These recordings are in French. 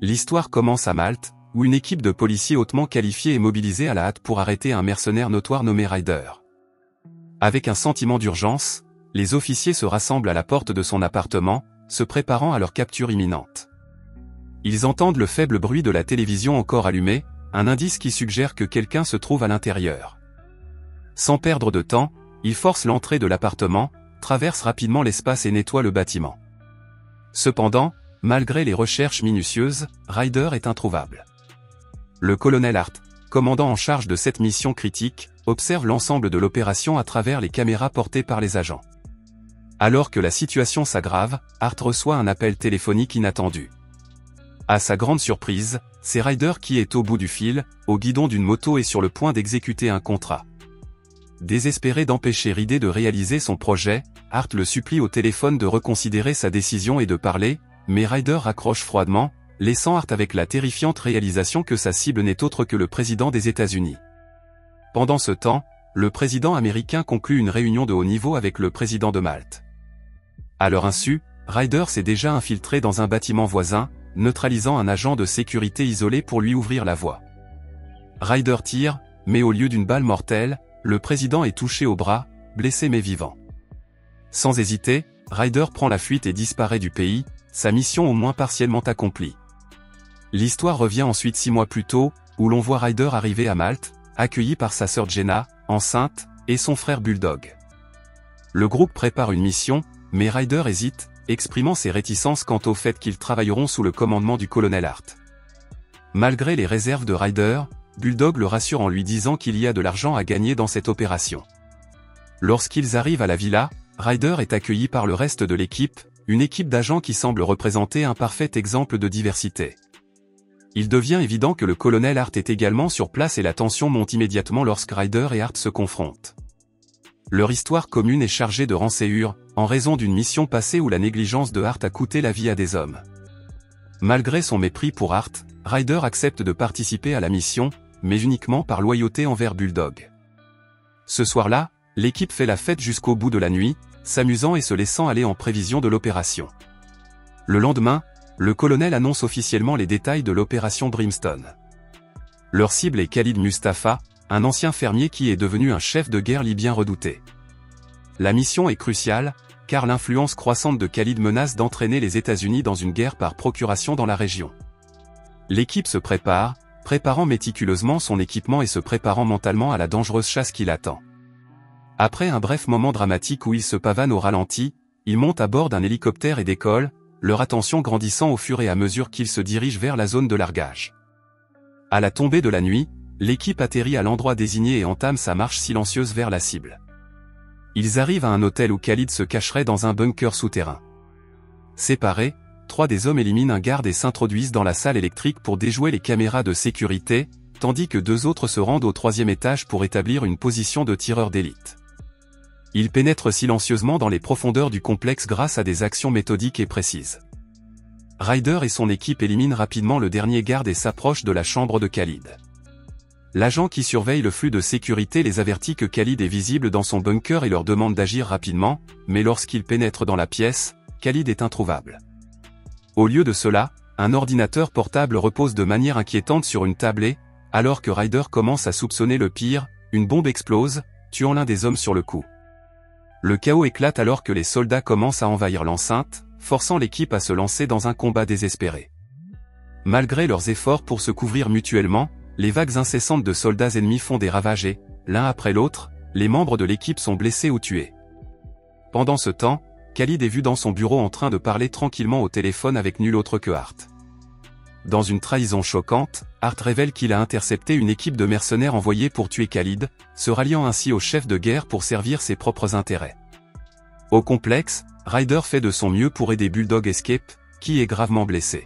L'histoire commence à Malte, où une équipe de policiers hautement qualifiés est mobilisée à la hâte pour arrêter un mercenaire notoire nommé Ryder. Avec un sentiment d'urgence, les officiers se rassemblent à la porte de son appartement, se préparant à leur capture imminente. Ils entendent le faible bruit de la télévision encore allumée, un indice qui suggère que quelqu'un se trouve à l'intérieur. Sans perdre de temps, ils forcent l'entrée de l'appartement, traversent rapidement l'espace et nettoient le bâtiment. Cependant, malgré les recherches minutieuses, Ryder est introuvable. Le colonel Hart, commandant en charge de cette mission critique, observe l'ensemble de l'opération à travers les caméras portées par les agents. Alors que la situation s'aggrave, Hart reçoit un appel téléphonique inattendu. À sa grande surprise, c'est Ryder qui est au bout du fil, au guidon d'une moto et sur le point d'exécuter un contrat. Désespéré d'empêcher Ryder de réaliser son projet, Hart le supplie au téléphone de reconsidérer sa décision et de parler, mais Ryder raccroche froidement, laissant Hart avec la terrifiante réalisation que sa cible n'est autre que le président des États-Unis. Pendant ce temps, le président américain conclut une réunion de haut niveau avec le président de Malte. À leur insu, Ryder s'est déjà infiltré dans un bâtiment voisin, neutralisant un agent de sécurité isolé pour lui ouvrir la voie. Ryder tire, mais au lieu d'une balle mortelle, le président est touché au bras, blessé mais vivant. Sans hésiter, Ryder prend la fuite et disparaît du pays, sa mission au moins partiellement accomplie. L'histoire revient ensuite 6 mois plus tôt, où l'on voit Ryder arriver à Malte, accueilli par sa sœur Jenna, enceinte, et son frère Bulldog. Le groupe prépare une mission, mais Ryder hésite, exprimant ses réticences quant au fait qu'ils travailleront sous le commandement du colonel Hart. Malgré les réserves de Ryder, Bulldog le rassure en lui disant qu'il y a de l'argent à gagner dans cette opération. Lorsqu'ils arrivent à la villa, Ryder est accueilli par le reste de l'équipe, une équipe d'agents qui semble représenter un parfait exemple de diversité. Il devient évident que le colonel Hart est également sur place et la tension monte immédiatement lorsque Ryder et Hart se confrontent. Leur histoire commune est chargée de rançéure, en raison d'une mission passée où la négligence de Hart a coûté la vie à des hommes. Malgré son mépris pour Hart, Ryder accepte de participer à la mission, mais uniquement par loyauté envers Bulldog. Ce soir-là, l'équipe fait la fête jusqu'au bout de la nuit, s'amusant et se laissant aller en prévision de l'opération. Le lendemain, le colonel annonce officiellement les détails de l'opération Brimstone. Leur cible est Khalid Mustafa, un ancien fermier qui est devenu un chef de guerre libyen redouté. La mission est cruciale, car l'influence croissante de Khalid menace d'entraîner les États-Unis dans une guerre par procuration dans la région. L'équipe se prépare, préparant méticuleusement son équipement et se préparant mentalement à la dangereuse chasse qui l'attend. Après un bref moment dramatique où ils se pavanent au ralenti, ils montent à bord d'un hélicoptère et décollent, leur attention grandissant au fur et à mesure qu'ils se dirigent vers la zone de largage. À la tombée de la nuit, l'équipe atterrit à l'endroit désigné et entame sa marche silencieuse vers la cible. Ils arrivent à un hôtel où Khalid se cacherait dans un bunker souterrain. Séparés, 3 des hommes éliminent un garde et s'introduisent dans la salle électrique pour déjouer les caméras de sécurité, tandis que 2 autres se rendent au 3e étage pour établir une position de tireur d'élite. Ils pénètrent silencieusement dans les profondeurs du complexe grâce à des actions méthodiques et précises. Ryder et son équipe éliminent rapidement le dernier garde et s'approchent de la chambre de Khalid. L'agent qui surveille le flux de sécurité les avertit que Khalid est visible dans son bunker et leur demande d'agir rapidement, mais lorsqu'ils pénètrent dans la pièce, Khalid est introuvable. Au lieu de cela, un ordinateur portable repose de manière inquiétante sur une table et, alors que Ryder commence à soupçonner le pire, une bombe explose, tuant l'un des hommes sur le coup. Le chaos éclate alors que les soldats commencent à envahir l'enceinte, forçant l'équipe à se lancer dans un combat désespéré. Malgré leurs efforts pour se couvrir mutuellement, les vagues incessantes de soldats ennemis font des ravages et, l'un après l'autre, les membres de l'équipe sont blessés ou tués. Pendant ce temps, Khalid est vu dans son bureau en train de parler tranquillement au téléphone avec nul autre que Hart. Dans une trahison choquante, Hart révèle qu'il a intercepté une équipe de mercenaires envoyés pour tuer Khalid, se ralliant ainsi au chef de guerre pour servir ses propres intérêts. Au complexe, Ryder fait de son mieux pour aider Bulldog Escape, qui est gravement blessé.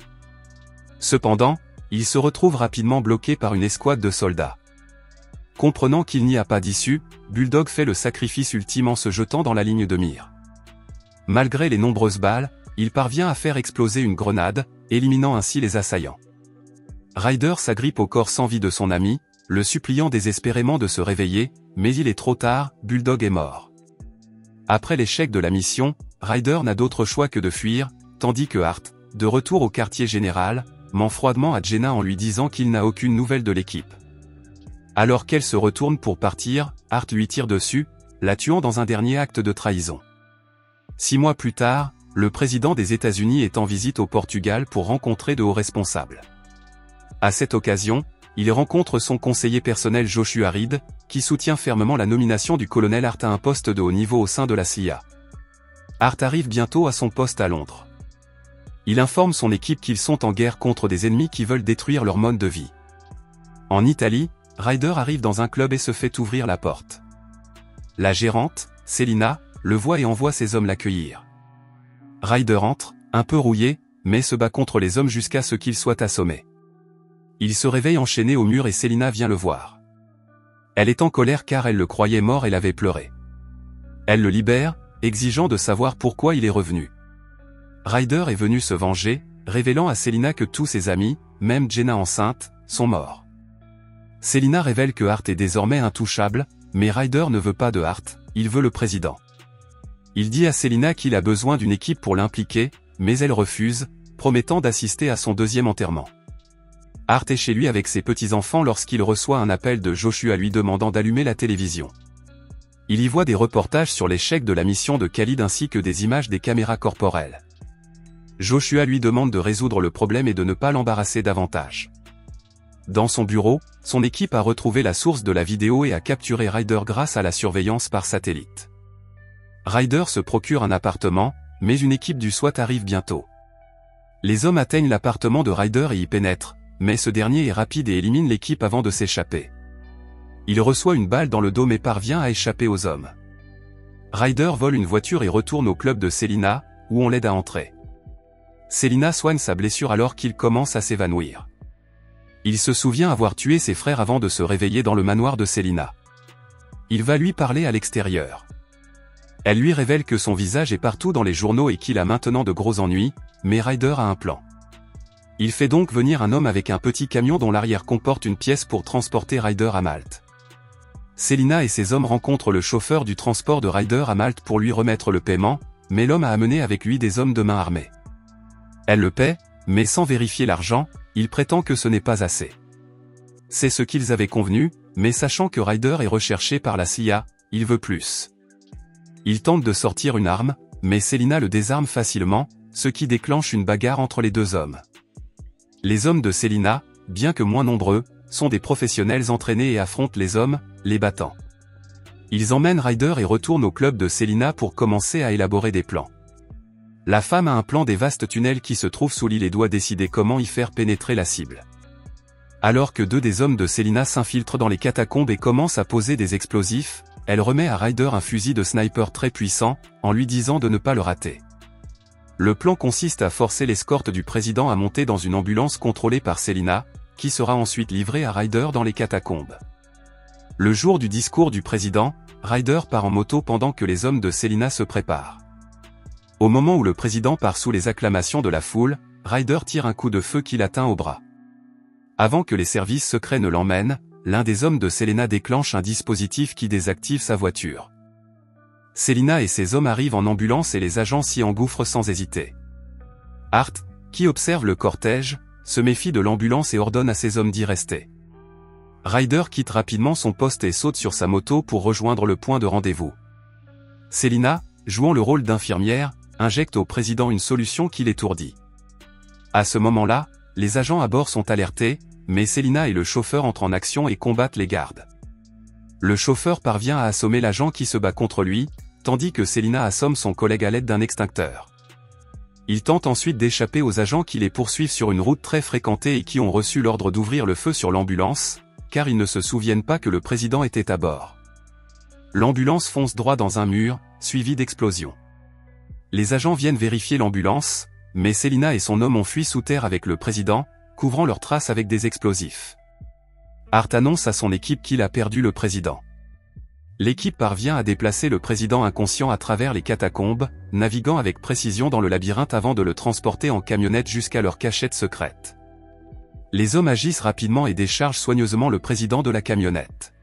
Cependant, il se retrouve rapidement bloqué par une escouade de soldats. Comprenant qu'il n'y a pas d'issue, Bulldog fait le sacrifice ultime en se jetant dans la ligne de mire. Malgré les nombreuses balles, il parvient à faire exploser une grenade, éliminant ainsi les assaillants. Ryder s'agrippe au corps sans vie de son ami, le suppliant désespérément de se réveiller, mais il est trop tard, Bulldog est mort. Après l'échec de la mission, Ryder n'a d'autre choix que de fuir, tandis que Hart, de retour au quartier général, ment froidement à Jenna en lui disant qu'il n'a aucune nouvelle de l'équipe. Alors qu'elle se retourne pour partir, Hart lui tire dessus, la tuant dans un dernier acte de trahison. 6 mois plus tard, le président des États-Unis est en visite au Portugal pour rencontrer de hauts responsables. À cette occasion, il rencontre son conseiller personnel Joshua Reed, qui soutient fermement la nomination du colonel Hart à un poste de haut niveau au sein de la CIA. Hart arrive bientôt à son poste à Londres. Il informe son équipe qu'ils sont en guerre contre des ennemis qui veulent détruire leur mode de vie. En Italie, Ryder arrive dans un club et se fait ouvrir la porte. La gérante, Selina, le voit et envoie ses hommes l'accueillir. Ryder entre, un peu rouillé, mais se bat contre les hommes jusqu'à ce qu'il soit assommé. Il se réveille enchaîné au mur et Selina vient le voir. Elle est en colère car elle le croyait mort et l'avait pleuré. Elle le libère, exigeant de savoir pourquoi il est revenu. Ryder est venu se venger, révélant à Selina que tous ses amis, même Jenna enceinte, sont morts. Selina révèle que Hart est désormais intouchable, mais Ryder ne veut pas de Hart, il veut le président. Il dit à Selina qu'il a besoin d'une équipe pour l'impliquer, mais elle refuse, promettant d'assister à son deuxième enterrement. Hart est chez lui avec ses petits-enfants lorsqu'il reçoit un appel de Joshua lui demandant d'allumer la télévision. Il y voit des reportages sur l'échec de la mission de Khalid ainsi que des images des caméras corporelles. Joshua lui demande de résoudre le problème et de ne pas l'embarrasser davantage. Dans son bureau, son équipe a retrouvé la source de la vidéo et a capturé Ryder grâce à la surveillance par satellite. Ryder se procure un appartement, mais une équipe du SWAT arrive bientôt. Les hommes atteignent l'appartement de Ryder et y pénètrent, mais ce dernier est rapide et élimine l'équipe avant de s'échapper. Il reçoit une balle dans le dos mais parvient à échapper aux hommes. Ryder vole une voiture et retourne au club de Selina, où on l'aide à entrer. Selina soigne sa blessure alors qu'il commence à s'évanouir. Il se souvient avoir tué ses frères avant de se réveiller dans le manoir de Selina. Il va lui parler à l'extérieur. Elle lui révèle que son visage est partout dans les journaux et qu'il a maintenant de gros ennuis, mais Ryder a un plan. Il fait donc venir un homme avec un petit camion dont l'arrière comporte une pièce pour transporter Ryder à Malte. Selina et ses hommes rencontrent le chauffeur du transport de Ryder à Malte pour lui remettre le paiement, mais l'homme a amené avec lui des hommes de main armés. Elle le paie, mais sans vérifier l'argent, il prétend que ce n'est pas assez. C'est ce qu'ils avaient convenu, mais sachant que Ryder est recherché par la CIA, il veut plus. Il tente de sortir une arme, mais Selina le désarme facilement, ce qui déclenche une bagarre entre les deux hommes. Les hommes de Selina, bien que moins nombreux, sont des professionnels entraînés et affrontent les hommes, les battant. Ils emmènent Ryder et retournent au club de Selina pour commencer à élaborer des plans. La femme a un plan des vastes tunnels qui se trouvent sous l'île et doit décider comment y faire pénétrer la cible. Alors que 2 des hommes de Selina s'infiltrent dans les catacombes et commencent à poser des explosifs, elle remet à Ryder un fusil de sniper très puissant, en lui disant de ne pas le rater. Le plan consiste à forcer l'escorte du président à monter dans une ambulance contrôlée par Selina, qui sera ensuite livrée à Ryder dans les catacombes. Le jour du discours du président, Ryder part en moto pendant que les hommes de Selina se préparent. Au moment où le président part sous les acclamations de la foule, Ryder tire un coup de feu qui l'atteint au bras. Avant que les services secrets ne l'emmènent, l'un des hommes de Selina déclenche un dispositif qui désactive sa voiture. Selina et ses hommes arrivent en ambulance et les agents s'y engouffrent sans hésiter. Hart, qui observe le cortège, se méfie de l'ambulance et ordonne à ses hommes d'y rester. Ryder quitte rapidement son poste et saute sur sa moto pour rejoindre le point de rendez-vous. Selina, jouant le rôle d'infirmière, injecte au président une solution qui l'étourdit. À ce moment-là, les agents à bord sont alertés, mais Selina et le chauffeur entrent en action et combattent les gardes. Le chauffeur parvient à assommer l'agent qui se bat contre lui, tandis que Selina assomme son collègue à l'aide d'un extincteur. Il tente ensuite d'échapper aux agents qui les poursuivent sur une route très fréquentée et qui ont reçu l'ordre d'ouvrir le feu sur l'ambulance, car ils ne se souviennent pas que le président était à bord. L'ambulance fonce droit dans un mur, suivi d'explosions. Les agents viennent vérifier l'ambulance, mais Selina et son homme ont fui sous terre avec le président, couvrant leurs traces avec des explosifs. Hart annonce à son équipe qu'il a perdu le président. L'équipe parvient à déplacer le président inconscient à travers les catacombes, naviguant avec précision dans le labyrinthe avant de le transporter en camionnette jusqu'à leur cachette secrète. Les hommes agissent rapidement et déchargent soigneusement le président de la camionnette.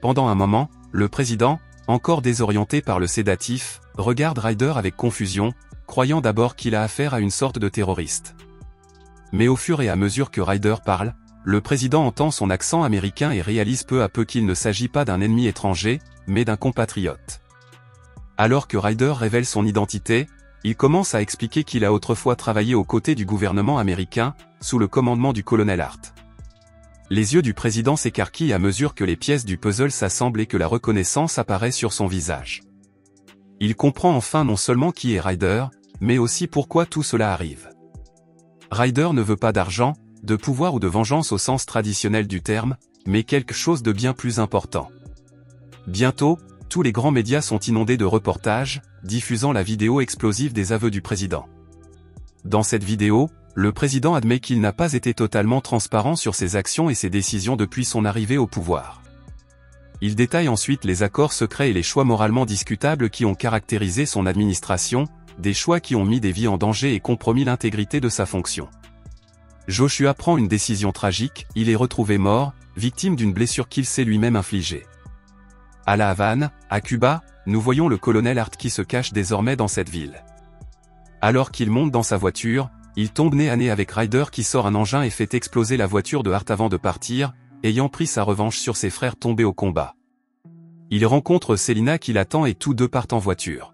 Pendant un moment, le président, encore désorienté par le sédatif, regarde Ryder avec confusion, croyant d'abord qu'il a affaire à une sorte de terroriste. Mais au fur et à mesure que Ryder parle, le président entend son accent américain et réalise peu à peu qu'il ne s'agit pas d'un ennemi étranger, mais d'un compatriote. Alors que Ryder révèle son identité, il commence à expliquer qu'il a autrefois travaillé aux côtés du gouvernement américain, sous le commandement du colonel Hart. Les yeux du président s'écarquillent à mesure que les pièces du puzzle s'assemblent et que la reconnaissance apparaît sur son visage. Il comprend enfin non seulement qui est Ryder, mais aussi pourquoi tout cela arrive. Ryder ne veut pas d'argent, de pouvoir ou de vengeance au sens traditionnel du terme, mais quelque chose de bien plus important. Bientôt, tous les grands médias sont inondés de reportages, diffusant la vidéo explosive des aveux du président. Dans cette vidéo, le président admet qu'il n'a pas été totalement transparent sur ses actions et ses décisions depuis son arrivée au pouvoir. Il détaille ensuite les accords secrets et les choix moralement discutables qui ont caractérisé son administration, des choix qui ont mis des vies en danger et compromis l'intégrité de sa fonction. Joshua prend une décision tragique, il est retrouvé mort, victime d'une blessure qu'il s'est lui-même infligée. À La Havane, à Cuba, nous voyons le colonel Hart qui se cache désormais dans cette ville. Alors qu'il monte dans sa voiture, il tombe nez à nez avec Ryder qui sort un engin et fait exploser la voiture de Hart avant de partir, ayant pris sa revanche sur ses frères tombés au combat. Il rencontre Selina qui l'attend et tous deux partent en voiture.